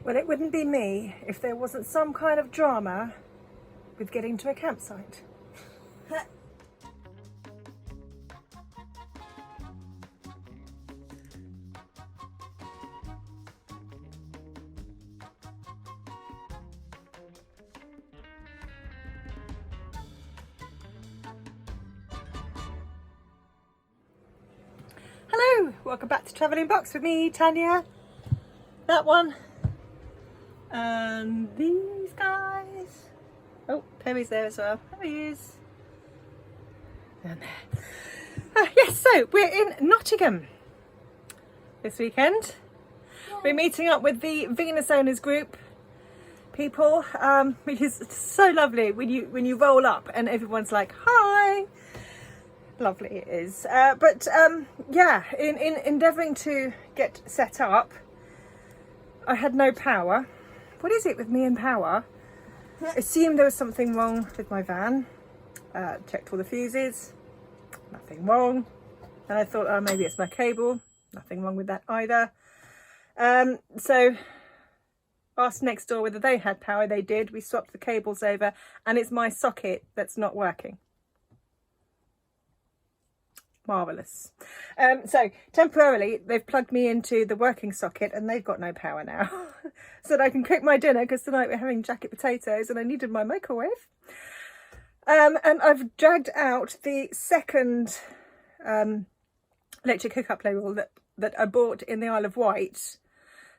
Well, it wouldn't be me if there wasn't some kind of drama with getting to a campsite. Hello, welcome back to Travelling Box with me, Tanya. That one. And these guys. Oh, Perry's there as well. There he is. Down there. Yes, so we're in Nottingham this weekend. We're meeting up with the Venus Owners group people, which is so lovely when you roll up and everyone's like, hi. Lovely it is. Yeah, in endeavouring to get set up, I had no power. What is it with me and power? Assumed there was something wrong with my van. Checked all the fuses, nothing wrong. And I thought, oh, maybe it's my cable. Nothing wrong with that either. So asked next door whether they had power. They did. We swapped the cables over and it's my socket that's not working. Marvellous. So temporarily they've plugged me into the working socket and they've got no power now. So that I can cook my dinner, because tonight we're having jacket potatoes and I needed my microwave. And I've dragged out the second electric hookup label that I bought in the Isle of Wight,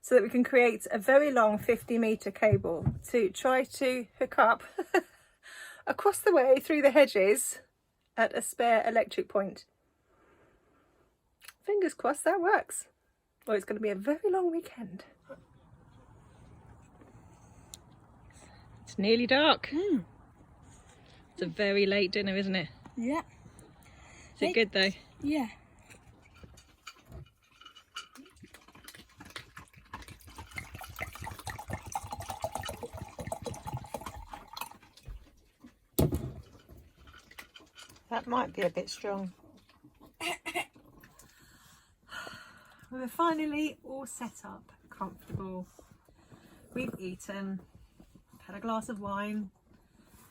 so that we can create a very long 50-metre cable to try to hook up across the way through the hedges at a spare electric point. Fingers crossed that works. Well, it's going to be a very long weekend. It's nearly dark. It's a very late dinner, isn't it? Yeah. Is it good though? Yeah. That might be a bit strong. We're finally all set up, comfortable. We've eaten, had a glass of wine.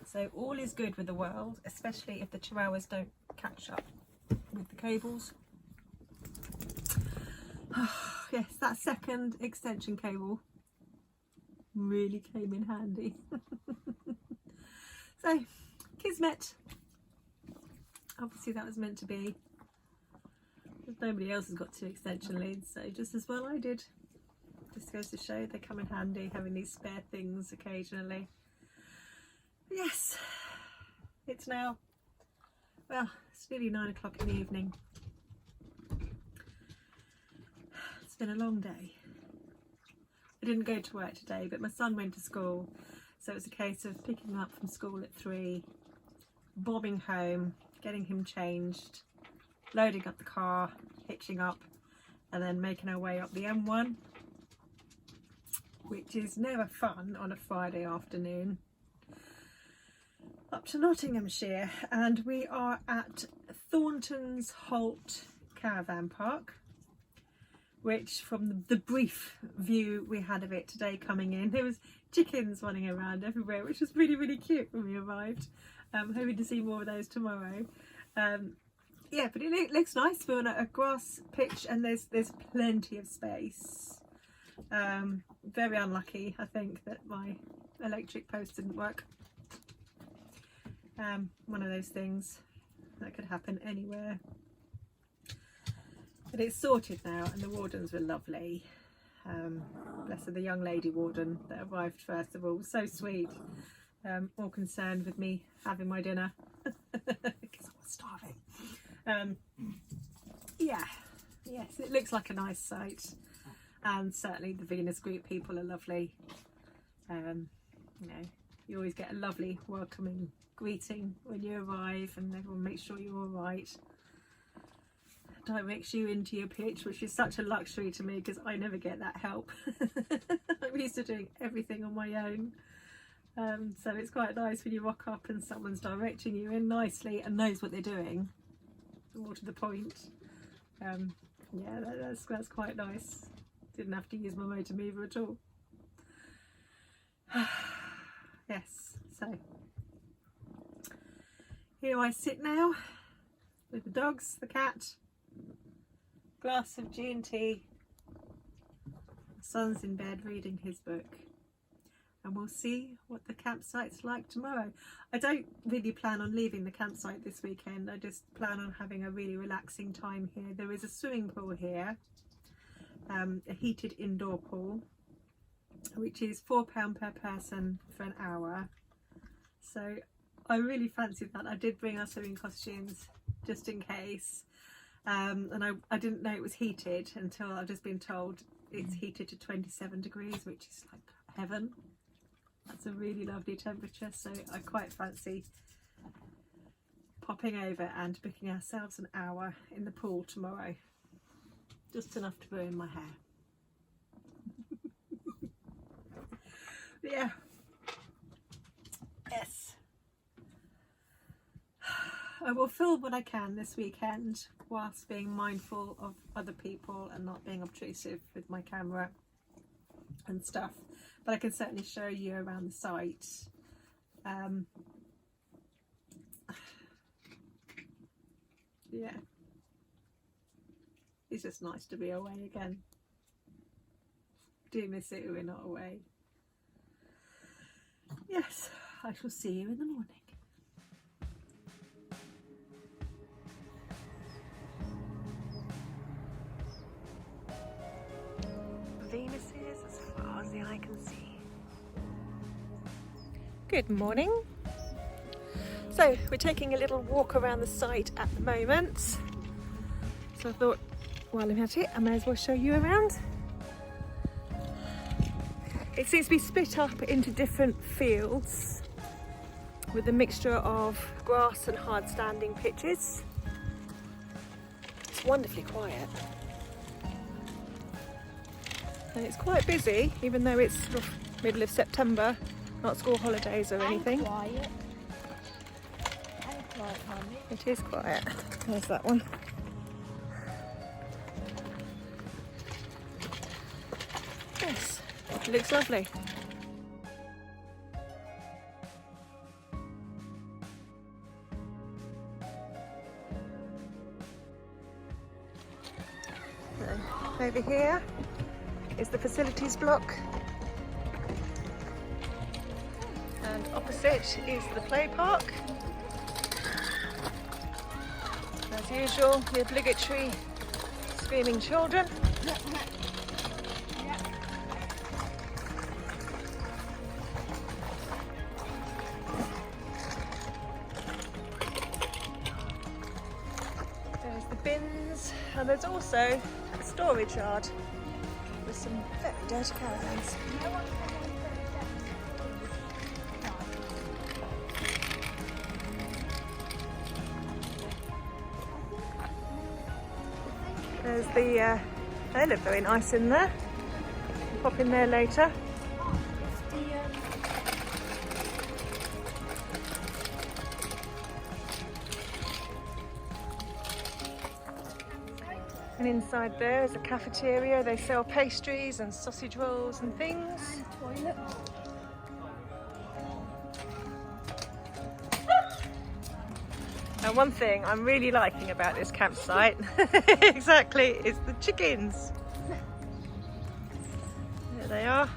So all is good with the world, especially if the chihuahuas don't catch up with the cables. Yes, that second extension cable really came in handy. So, kismet. Obviously that was meant to be. Nobody else has got 2 extension leads, so just as well I did. Just goes to show they come in handy, having these spare things occasionally. Yes, it's now, well, it's nearly 9 o'clock in the evening. It's been a long day. I didn't go to work today, but my son went to school, so it was a case of picking him up from school at 3, bobbing home, getting him changed, loading up the car, hitching up, and then making our way up the M1, which is never fun on a Friday afternoon, up to Nottinghamshire. And we are at Thornton's Holt Caravan Park, which from the brief view we had of it today coming in, there was chickens running around everywhere, which was really, really cute when we arrived. Hoping to see more of those tomorrow. Yeah, but it looks nice. We're on a grass pitch and there's plenty of space. Very unlucky, I think, that my electric post didn't work. One of those things that could happen anywhere. But it's sorted now and the wardens were lovely. Bless her, the young lady warden that arrived first of all, so sweet. More concerned with me having my dinner because I was starving. Yeah, yes, it looks like a nice site, and certainly the Venus group people are lovely. You know, you always get a lovely welcoming greeting when you arrive, and everyone makes sure you're all right. Directs you into your pitch, which is such a luxury to me because I never get that help. I'm used to doing everything on my own. So it's quite nice when you rock up and someone's directing you in nicely and knows what they're doing. More to the point. Yeah, that's quite nice. Didn't have to use my motor mover at all. Yes, so here I sit now with the dogs, the cat, glass of G&T. My son's in bed reading his book, and we'll see what the campsite's like tomorrow. I don't really plan on leaving the campsite this weekend. I just plan on having a really relaxing time here. There is a swimming pool here, a heated indoor pool, which is £4 per person for an hour. So I really fancied that. I did bring our swimming costumes just in case, and I didn't know it was heated until I've just been told it's heated to 27 degrees, which is like heaven. That's a really lovely temperature, so I quite fancy popping over and booking ourselves an hour in the pool tomorrow. Just enough to ruin my hair. Yeah. Yes. I will film what I can this weekend whilst being mindful of other people and not being obtrusive with my camera and stuff. But I can certainly show you around the site. Yeah. It's just nice to be away again. Do miss it when we're not away. Yes, I shall see you in the morning. Venuses as far as the eye can see. Good morning. So we're taking a little walk around the site at the moment. So I thought while I'm at it, I may as well show you around. It seems to be split up into different fields with a mixture of grass and hard standing pitches. It's wonderfully quiet. And it's quite busy, even though it's sort of middle of September, not school holidays or anything. And quiet. And quiet, Mummy. It is quiet. There's that one. Yes, it looks lovely. So, over here is the facilities block, and opposite is the play park. As usual, the obligatory screaming children. There's the bins, and there's also a storage yard with some very dirty caravans. There's the, they look very nice in there. Pop in there later. And inside there is a cafeteria. They sell pastries and sausage rolls and things. Toilet. And one thing I'm really liking about this campsite, exactly, is the chickens. There they are.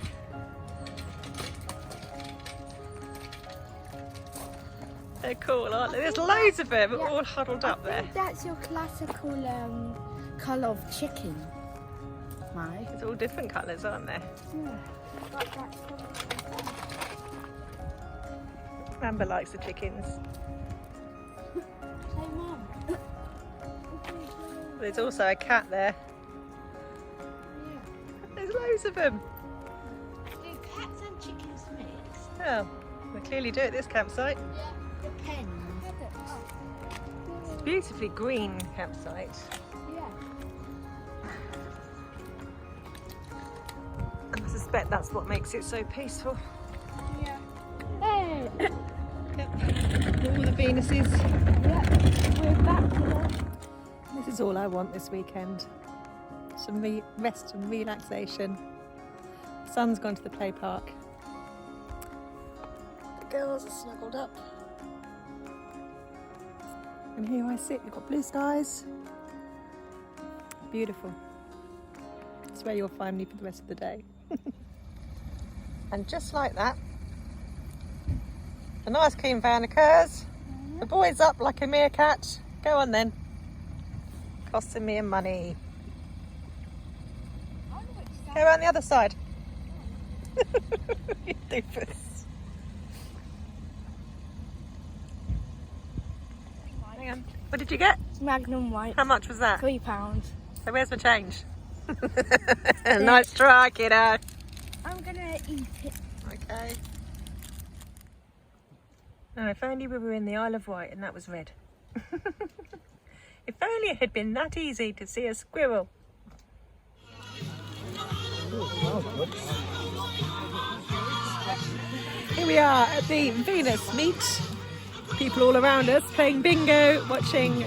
They're cool, aren't they? There's loads of them, all huddled up there. That's your classical colour of chicken, right? It's all different colours, aren't they? Yeah. Amber likes the chickens. Hey, Mum. There's also a cat there. Yeah. There's loads of them. Do cats and chickens mix? Oh, we clearly do at this campsite. Yeah. Depends. It's a beautifully green campsite. Yeah. And I suspect that's what makes it so peaceful. Yeah. Hey! Yep. All the Venuses. Yeah, we're back to This is all I want this weekend. Some rest and relaxation. Son's gone to the play park. girls are snuggled up. And here I sit, you've got blue skies. Beautiful. It's where you'll find me for the rest of the day. And just like that, a nice clean van occurs. The boy's up like a meerkat. Go on then. Costing me money. Go around the other side. You doofus. Hang on. What did you get? Magnum White. How much was that? £3. So where's my change? Nice try, kiddo. I'm gonna eat it. Okay. Oh, if only we were in the Isle of Wight and that was red. If only it had been that easy to see a squirrel. Here we are at the Venus meet. People all around us playing bingo, watching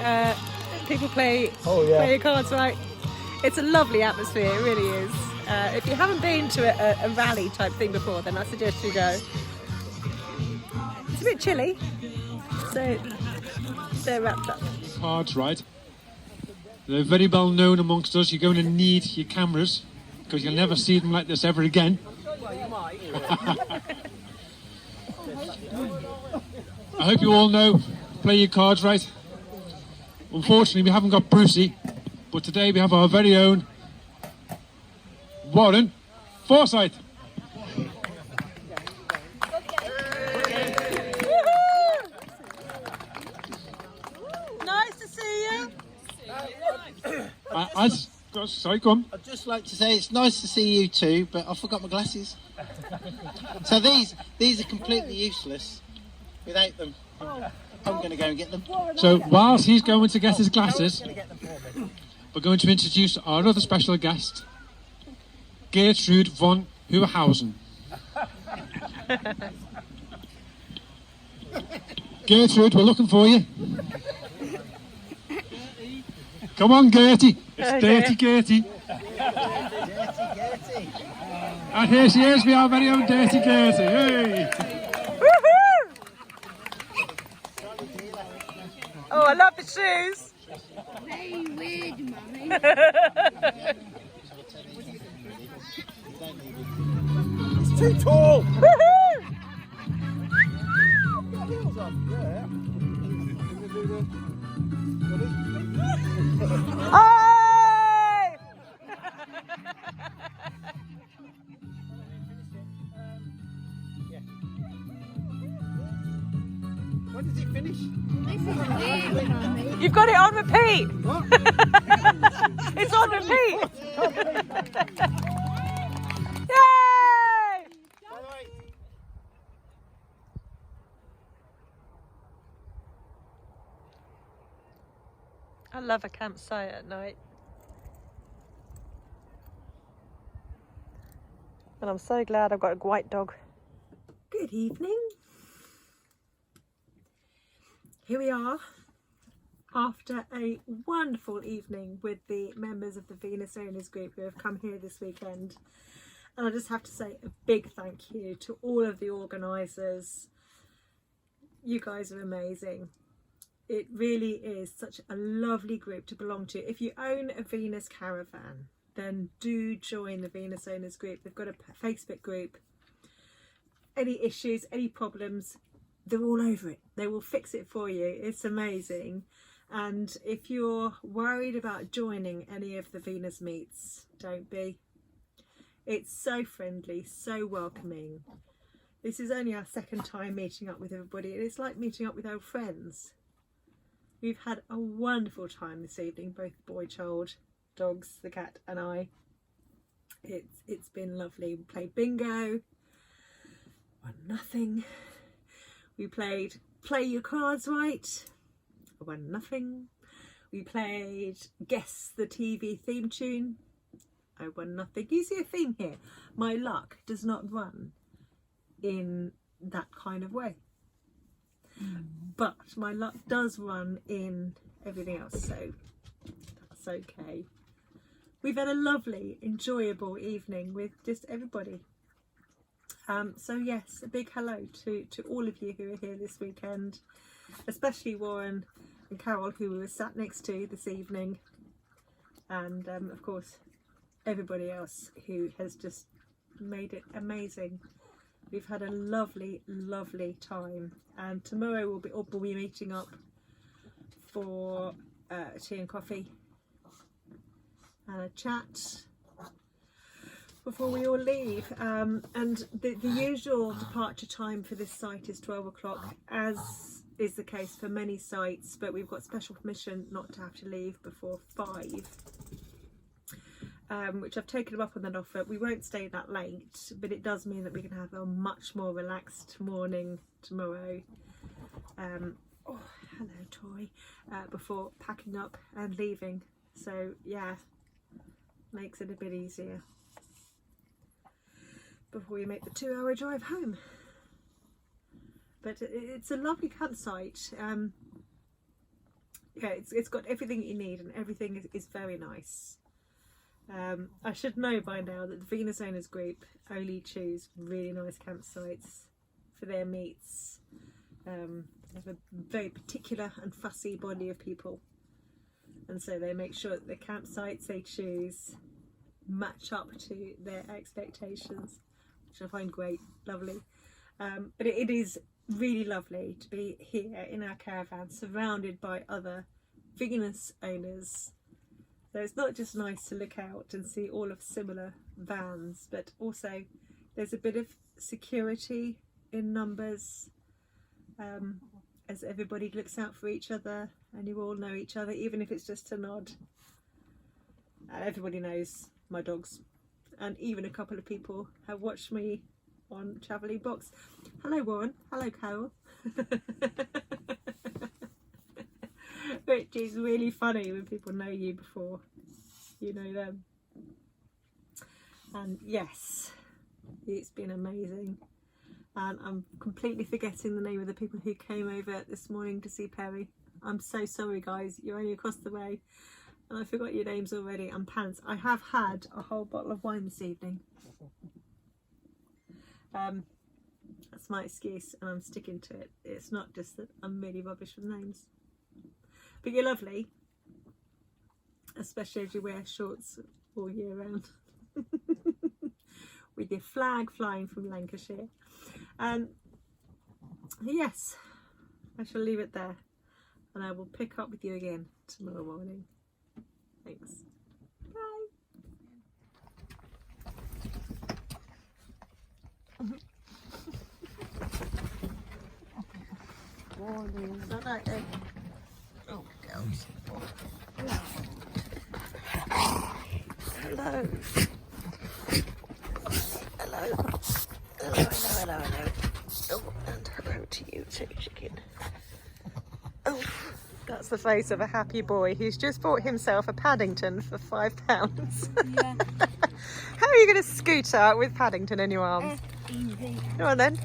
people play your cards right. It's a lovely atmosphere, it really is. If you haven't been to a rally type thing before, then I suggest you go. It's a bit chilly, so they're wrapped up. Cards right. They're very well known amongst us. You're going to need your cameras because you'll never see them like this ever again. I hope you all know, play your cards right. Unfortunately, we haven't got Brucey, but today we have our very own Warren Forsyth. Nice to see you. Sorry, come. I'd just like to say it's nice to see you too, but I forgot my glasses. So these are completely useless without them. I'm going to go and get them. So whilst he's going to get his glasses, we're going to introduce our other special guest, Gertrude von Hoerhausen. Gertrude, we're looking for you. Come on, Gertie. It's Dirty Gertie. And here she is, we our very own Dirty Gertie. Hey! Woohoo! Oh, I love the shoes. Very weird, Mummy. It's too tall! Woohoo! Hey! When does it finish? This is weird, Mummy. You've got it on repeat. It's on repeat. Yay! I love a campsite at night. And I'm so glad I've got a white dog. Good evening. Here we are after a wonderful evening with the members of the Venus Owners Group who have come here this weekend. And I just have to say a big thank you to all of the organisers. You guys are amazing. It really is such a lovely group to belong to. If you own a Venus Caravan, then do join the Venus Owners Group. They've got a Facebook group. Any issues, any problems, they're all over it. They will fix it for you. It's amazing. And if you're worried about joining any of the Venus meets, don't be. It's so friendly, so welcoming. This is only our second time meeting up with everybody, and it's like meeting up with old friends. We've had a wonderful time this evening, both boy, child, dogs, the cat and I. It's been lovely. We played bingo, won nothing. We played play your cards right, I won nothing. We played guess the TV theme tune, I won nothing. You see a theme here. My luck does not run in that kind of way. But my luck does run in everything else, so that's okay. We've had a lovely, enjoyable evening with just everybody. So yes, a big hello to all of you who are here this weekend, especially Warren and Carol, who we were sat next to this evening, and of course everybody else who has just made it amazing. We've had a lovely time, and tomorrow we'll be meeting up for tea and coffee and a chat before we all leave, and the usual departure time for this site is 12 o'clock, as is the case for many sites, but we've got special permission not to have to leave before 5, which I've taken them up on that offer. We won't stay that late, but it does mean that we can have a much more relaxed morning tomorrow. Oh, hello Tori, before packing up and leaving, so yeah, makes it a bit easier before we make the 2-hour drive home. But it's a lovely campsite. Yeah, it's got everything you need, and everything is very nice. I should know by now that the Venus Owners Group only choose really nice campsites for their meets. They have a very particular and fussy body of people, and so they make sure that the campsites they choose match up to their expectations, which I find great, lovely. But it is really lovely to be here in our caravan surrounded by other Venus owners. So it's not just nice to look out and see all of similar vans, but also there's a bit of security in numbers, as everybody looks out for each other, and you all know each other, even if it's just a nod. Everybody knows my dogs, and even a couple of people have watched me on Travelling Box. Hello Warren, hello Carol. Which is really funny when people know you before you know them. And yes, it's been amazing, and I'm completely forgetting the name of the people who came over this morning to see Perry. I'm so sorry guys, you're only across the way and I forgot your names already. And pants, I have had a whole bottle of wine this evening. That's my excuse, and I'm sticking to it. It's not just that I'm really rubbish with names. But you're lovely, especially as you wear shorts all year round. With your flag flying from Lancashire. Yes, I shall leave it there, and I will pick up with you again tomorrow morning. Thanks. Bye. Morning. Not like that. Oh, girls. Hello. Hello. Hello. Oh, and hello to you too, chicken. Oh, that's the face of a happy boy who's just bought himself a Paddington for £5. Yeah. How are you going to scoot out with Paddington in your arms? Easy. Go on then.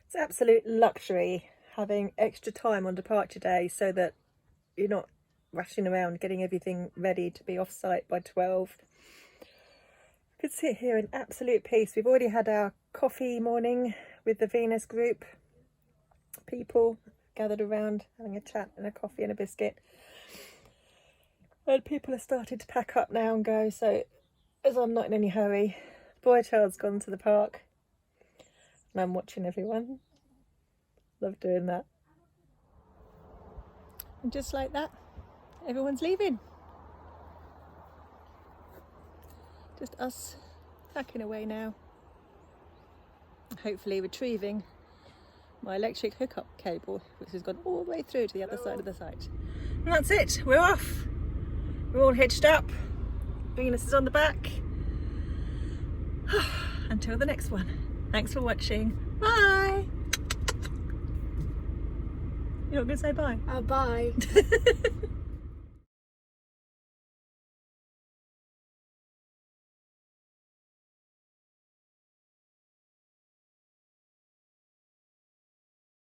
It's absolute luxury having extra time on departure day so that you're not rushing around getting everything ready to be off site by 12. I could sit here in absolute peace. We've already had our coffee morning with the Venus group. People gathered around having a chat and a coffee and a biscuit. And people have started to pack up now and go, so as I'm not in any hurry, boy child's gone to the park and I'm watching everyone. Love doing that. And just like that, everyone's leaving. Just us packing away now. Hopefully retrieving my electric hookup cable, which has gone all the way through to the other side of the site. And that's it, we're off. We're all hitched up. Venus is on the back. Until the next one. Thanks for watching. Bye. You're not going to say bye? Bye.